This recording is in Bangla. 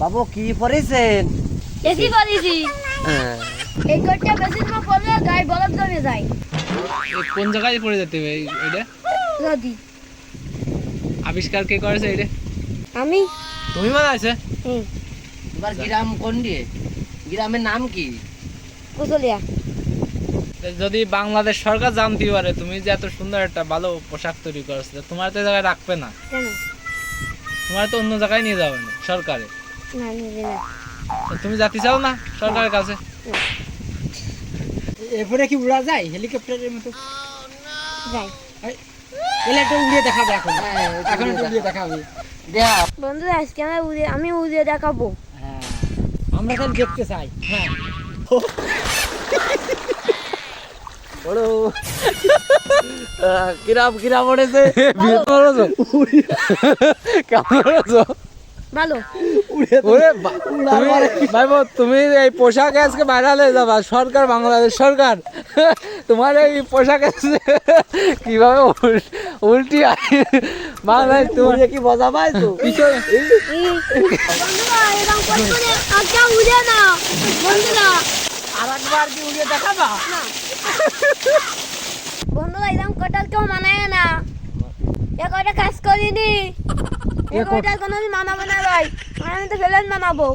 বাবু কি পরেছেন? এসি পরেছি। এই কোটটা বেশি সময় পরলে গায়ে বরফ জমে যায়। কোন জায়গায় পড়ে যেতে হবে এটা? নদী। আবিষ্কার কে করেছে এটা? আমি। তুমি বানাইছে? তোমার গ্রাম কোন দিয়ে? গ্রামের নাম কি? কুশলিয়া। যদি বাংলাদেশ সরকার জানতে পারে তুমি যে এত সুন্দর একটা ভালো পোশাক তৈরি করেছো, তোমার তো এই জায়গায় রাখবে না। কেন? তোমার তো অন্য জায়গায় নিয়ে যাবে না সরকারে। না নিবে না। তো তুমি যেতে চাও না সরকারের কাছে? এরপরে কি উড়া যায় হেলিকপ্টারের মতো? যাই। এলে একটা উড়িয়ে দেখাবে এখন। হ্যাঁ, এখন একটা উড়িয়ে দেখাবে। দেয়া। বন্ধুরা আজকে আমি উড়িয়ে দেখাবো। হ্যাঁ আমরা খালি দেখতে চাই। হ্যাঁ বড় কিরাম কিরাম পড়েছে? ভালো। তুমি এই পোশাক আজকে বাইরে যাবা, সরকার বাংলাদেশ সরকার তোমার এই পোশাক কিভাবে উল্টি বাংলাদেশ তোমার কি মজা পাই তো? পিছনে বন্ধুরা এরকম করে একটা উড়ে না। বন্ধুরা আরেকবার কি উড়িয়ে দেখাবা? বন্ধুরা এরকম কটাল কেউ মানায় না। এ কয়টা কাজ করিনি। এ কয়টা কোনোদিন মানাবো না ভাই। আমি তো ফেলেন মানাবো।